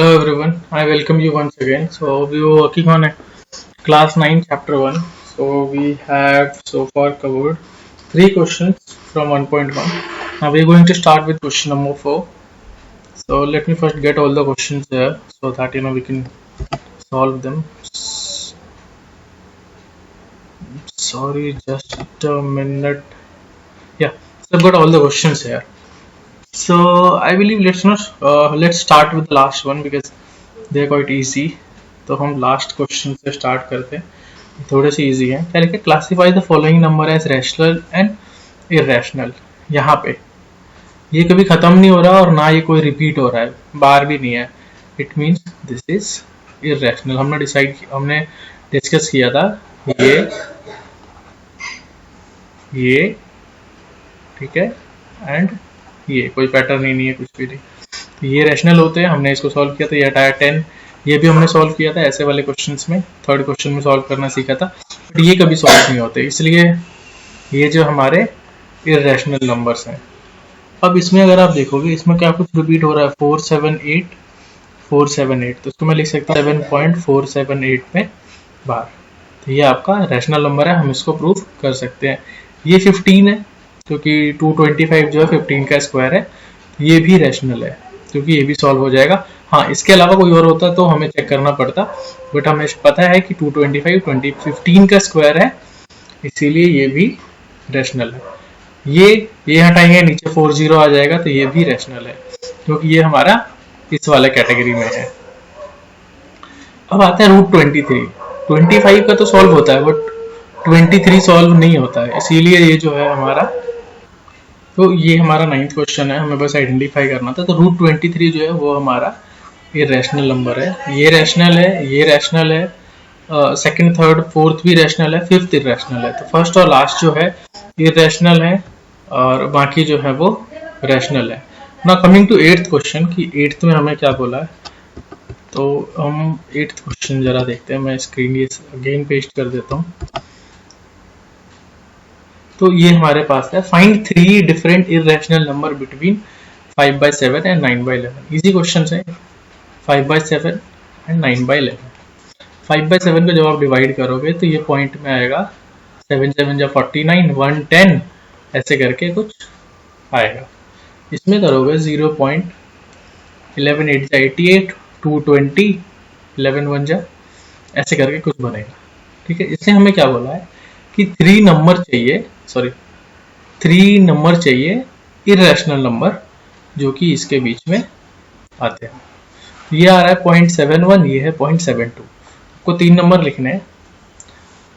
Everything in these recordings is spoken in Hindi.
Hello everyone, I welcome you once again. So we were working on a class 9 chapter 1. So we have so far covered 3 questions from 1.1. Now we are going to start with question number 4. So let me first get all the questions there so that we can solve them. Sorry, just a minute. Yeah, so I've got all the questions here. So I believe let's start with the last one because they are quite easy. तो हम लास्ट क्वेश्चन से स्टार्ट करते हैं, थोड़े से इजी हैं. क्या लिखे? Classify the following number as rational and irrational. यहाँ पे ये कभी खत्म नहीं हो रहा और ना ये कोई रिपीट हो रहा है, बार भी नहीं है. It means this is irrational. हमने डिस्कस किया था ये ठीक है, एंड ये कोई पैटर्न ही नहीं है, कुछ भी नहीं. ये रैशनल होते हैं. हमने इसको सॉल्व किया था, ये हटाया 10. ये भी हमने सॉल्व किया था ऐसे वाले क्वेश्चंस में, थर्ड क्वेश्चन में सॉल्व करना सीखा था. बट ये कभी सॉल्व नहीं होते, इसलिए ये जो हमारे इरेशनल नंबर्स हैं. अब इसमें अगर आप देखोगे, इसमें क्या कुछ रिपीट हो रहा है? 478. तो इसको मैं लिख सकता हूँ 7.478 में बार. तो ये आपका रैशनल नंबर है, हम इसको प्रूव कर सकते हैं. ये 15 है क्योंकि 225 जो है 15 का स्क्वायर है. ये भी रैशनल है क्योंकि ये भी सॉल्व हो जाएगा. हाँ, इसके अलावा कोई और होता तो हमें चेक करना पड़ता, बट हमें पता है कि 225 15 का स्क्वायर है, इसीलिए ये भी रैशनल है. ये हटाएंगे, नीचे 40 आ जाएगा, तो ये भी रैशनल है क्योंकि ये हमारा इस वाले कैटेगरी में है. अब आता है रूट 23. 25 का तो सॉल्व होता है बट 23 सॉल्व नहीं होता है, इसीलिए ये जो है हमारा, तो ये हमारा 9th क्वेश्चन है, हमें बस आइडेंटिफाई करना था. तो रूट 23 जो है वो हमारा इरेशनल नंबर है. ये रैशनल है, सेकंड, थर्ड, फोर्थ भी रैशनल है, फिफ्थ इरेशनल है. तो फर्स्ट और लास्ट जो है इरेशनल है और बाकी जो है वो रैशनल है. Now coming to 8th question कि 8th में हमें क्या बोला है. तो हम 8th क्वेश्चन जरा देखते हैं. मैं स्क्रीन ये अगेन पेस्ट कर देता हूँ. तो ये हमारे पास है, find 3 different irrational number between 5/7 and 9/11. Easy question है. 5/7 एंड 9/11. 5/7 को जब आप डिवाइड करोगे तो ये पॉइंट में आएगा 7 7 या 49, 1 10 ऐसे करके कुछ आएगा. इसमें करोगे 0.11 8 88, 220, 11 1 जा ऐसे करके कुछ बनेगा. ठीक है, इससे हमें क्या बोला है कि 3 नंबर चाहिए इरेशनल नंबर जो कि इसके बीच में आते हैं. ये आ रहा है 0.71, ये है 0.72. आपको 3 नंबर लिखने हैं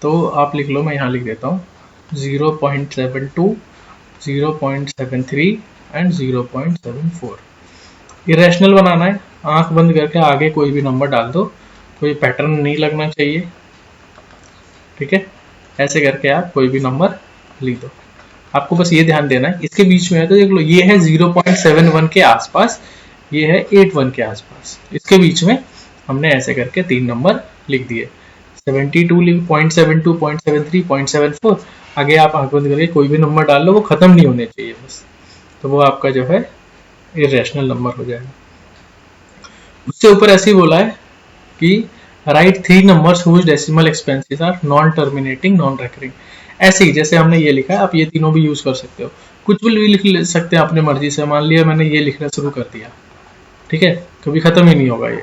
तो आप लिख लो, मैं यहाँ लिख देता हूँ 0.72, 0.73 एंड 0.74. इरेशनल बनाना है, आंख बंद करके आगे कोई भी नंबर डाल दो, कोई पैटर्न नहीं लगना चाहिए. ठीक है, ऐसे करके आप कोई भी नंबर लिख दो. आपको बस ये ध्यान देना है इसके बीच में है, तो देख लो ये है 0.71 के आसपास, ये है 81 के आसपास. इसके बीच में हमने ऐसे करके 3 नंबर लिख दिए. 72, 0.72, 0.73, 0.74. आगे आप आंख बंद करके कोई भी नंबर डाल लो, वो खत्म नहीं होने चाहिए बस, तो वो आपका जो है इरेशनल नंबर हो जाएगा. उससे ऊपर ऐसे ही बोला है कि write 3 numbers whose decimal expansions are non terminating non recurring. ऐसे ही जैसे हमने ये लिखा है, आप ये तीनों भी यूज कर सकते हो, कुछ भी लिख सकते हैं अपने मर्जी से. मान लिया मैंने ये लिखना शुरू कर दिया, ठीक है, कभी खत्म ही नहीं होगा ये.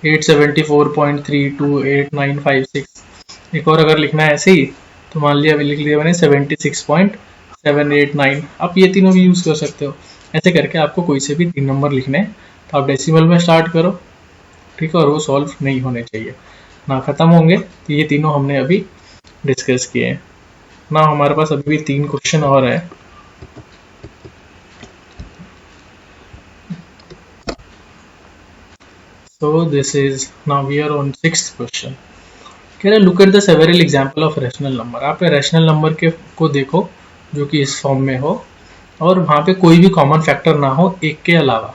874.328956. एक और अगर लिखना है ऐसे ही तो मान लिया लिख लिया मैंने 76.789. आप ये तीनों भी यूज कर सकते हो. ऐसे करके आपको कोई से भी 3 नंबर लिखने हैं तो आप डेसिमल में स्टार्ट करो. ठीक है, और वो सॉल्व नहीं होने चाहिए, ना खत्म होंगे. तो ये तीनों हमने अभी डिस्कस किए हैं ना. हमारे पास अभी भी 3 क्वेश्चन और है. So this is now we are on 6th question. कह रहे look at the several example of rational number. आप रैशनल नंबर को देखो जो कि इस फॉर्म में हो और वहाँ पे कोई भी कॉमन फैक्टर ना हो एक के अलावा.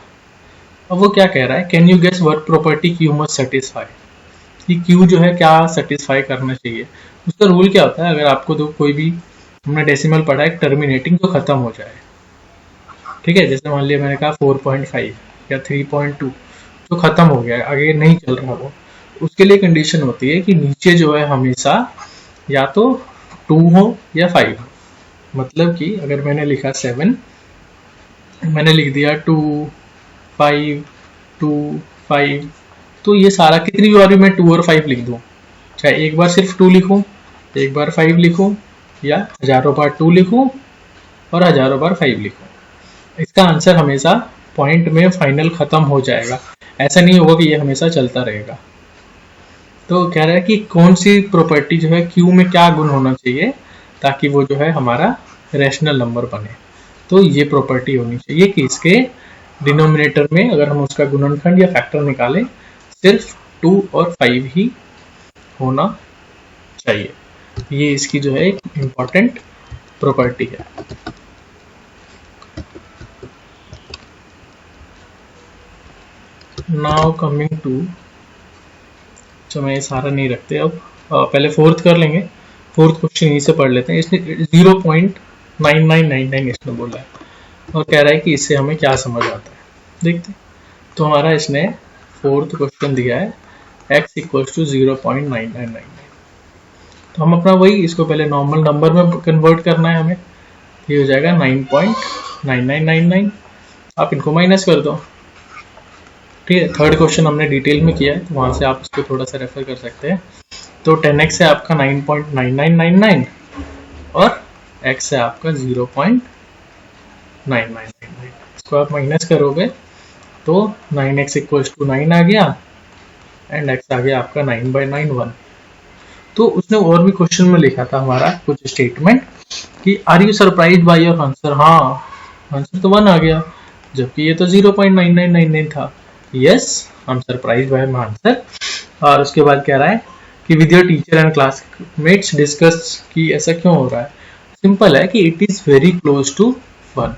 अब वो क्या कह रहा है, can you guess what property Q must satisfy. कि क्यू जो है क्या सेटिस्फाई करना चाहिए. उसका रूल क्या होता है, अगर आपको तो कोई भी हमने डेसिमल पढ़ा है टर्मिनेटिंग तो खत्म हो जाए. ठीक है, जैसे मान लिया मैंने कहा 4.5 या 3.2, जो खत्म हो गया है, आगे नहीं चल रहा वो, उसके लिए कंडीशन होती है कि नीचे जो है हमेशा या तो 2 हो या 5 हो। मतलब कि अगर मैंने लिखा 7, मैंने लिख दिया 2 5 2 5, तो ये सारा कितनी बार भी मैं 2 और 5 लिख दूं, चाहे एक बार सिर्फ 2 लिखूं, एक बार 5 लिखूं, या हजारों बार 2 लिखूं और हजारों बार 5 लिखूं, इसका आंसर हमेशा पॉइंट में फाइनल खत्म हो जाएगा। ऐसा नहीं होगा कि ये हमेशा चलता रहेगा। तो कह रहा है कि कौन सी प्रॉपर्टी जो है क्यू में क्या गुण होना चाहिए ताकि वो जो है हमारा रैशनल नंबर बने। तो ये प्रॉपर्टी होनी चाहिए कि इसके डिनोमिनेटर में अगर हम उसका गुणनखंड या फैक्टर निकालें सिर्फ 2 और 5 ही होना चाहिए। ये इसकी जो है एक इम्पॉर्टेंट प्रॉपर्टी है। नाउ कमिंग टू, मैं ये सारा नहीं रखते, अब पहले फोर्थ कर लेंगे। फोर्थ क्वेश्चन यहीं से पढ़ लेते हैं। इसने 0.9999 इसने बोला है और कह रहा है कि इससे हमें क्या समझ आता है, देखते हैं। तो हमारा इसने फोर्थ क्वेश्चन दिया है x इक्वल्स टू 0.9999। तो हम अपना वही इसको पहले नॉर्मल नंबर में कन्वर्ट करना है हमें। ये हो जाएगा 9.9999। आप इनको माइनस कर दो, ठीक है। थर्ड क्वेश्चन हमने डिटेल में किया है तो वहां से आप इसको थोड़ा सा रेफर कर सकते हैं। तो 10x है आपका 9.9999 और x है आपका 0.9999। इसको आप माइनस करोगे तो 9x इक्वल्स टू 9 आ गया एंड x आ गया आपका 9/9 1। तो उसने और भी क्वेश्चन में लिखा था हमारा कुछ स्टेटमेंट कि are you surprise by your answer. हाँ, आंसर तो 1 आ गया जबकि ये तो 0.9999 था। Yes, I am surprise by my answer. और उसके बाद कह रहा है कि with your teacher and classmates discuss कि ऐसा क्यों हो रहा है। सिंपल है कि it is very close to 1।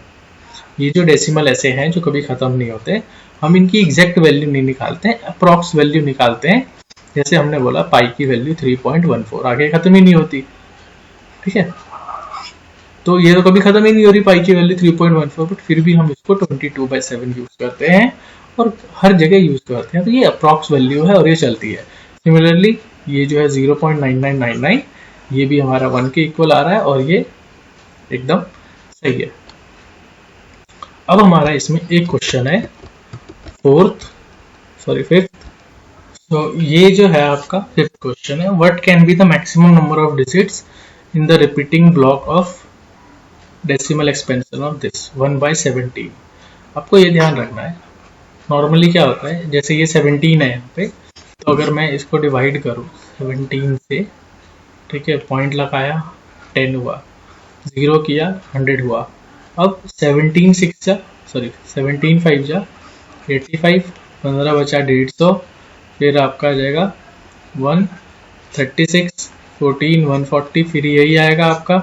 ये जो डेसिमल ऐसे हैं जो कभी खत्म नहीं होते, हम इनकी एग्जैक्ट वैल्यू नहीं निकालते हैं, अप्रॉक्स वैल्यू निकालते हैं। जैसे हमने बोला पाई की वैल्यू 3.14 आगे खत्म ही नहीं होती, ठीक है। तो ये तो कभी खत्म ही नहीं हो रही पाई की वैल्यू 3.14, बट फिर भी हम इसको 22/7 यूज करते हैं और हर जगह यूज करते हैं। तो ये अप्रॉक्स वैल्यू है और ये चलती है। सिमिलरली ये जो है 0.9999 ये भी हमारा 1 के इक्वल आ रहा है और ये एकदम सही है। अब हमारा इसमें एक क्वेश्चन है फिफ्थ। तो ये जो है आपका फिफ्थ क्वेश्चन है, what can be the maximum number of digits in the repeating block of decimal expansion of this 1/17। आपको ये ध्यान रखना है, नॉर्मली क्या होता है, जैसे ये 17 है यहाँ पे, तो अगर मैं इसको डिवाइड करूँ 17 से, ठीक है, पॉइंट लगाया 10 हुआ, 0 किया 100 हुआ। अब 17 5 जा 85, 15 बचा 150, फिर आपका आ जाएगा 136, 14, 140, फिर यही आएगा आपका,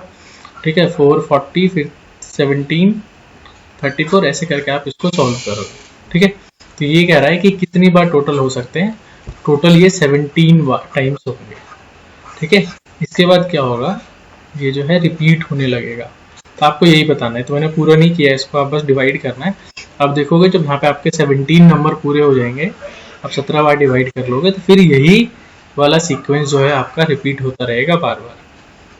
ठीक है, 440, फिर 17, 34, ऐसे करके आप इसको सॉल्व करोगे, ठीक है। तो ये कह रहा है कि कितनी बार टोटल हो सकते हैं, टोटल ये 17 टाइम्स होंगे, ठीक है। इसके बाद क्या होगा, ये जो है रिपीट होने लगेगा। तो आपको यही बताना है, तो मैंने पूरा नहीं किया है इसको, आप बस डिवाइड करना है। आप देखोगे जब यहाँ पे आपके 17 नंबर पूरे हो जाएंगे, आप 17 बार डिवाइड कर लोगे, तो फिर यही वाला सीक्वेंस जो है आपका रिपीट होता रहेगा बार बार।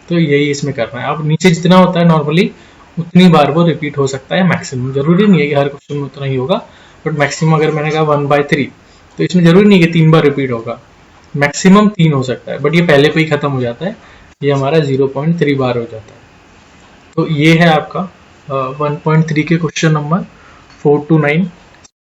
तो यही इसमें करना है। अब नीचे जितना होता है नॉर्मली उतनी बार वो रिपीट हो सकता है मैक्सिमम। जरूरी नहीं है कि हर क्वेश्चन में उतना ही होगा, बट मैक्सिमम अगर मैंने कहा 1/3, तो इसमें जरूरी नहीं है कि 3 बार रिपीट होगा, मैक्सिमम 3 हो सकता है, बट ये पहले पे ही खत्म हो जाता है, ये हमारा 0.3 बार हो जाता है। तो ये है आपका 1.3 के क्वेश्चन नंबर 4 to 9।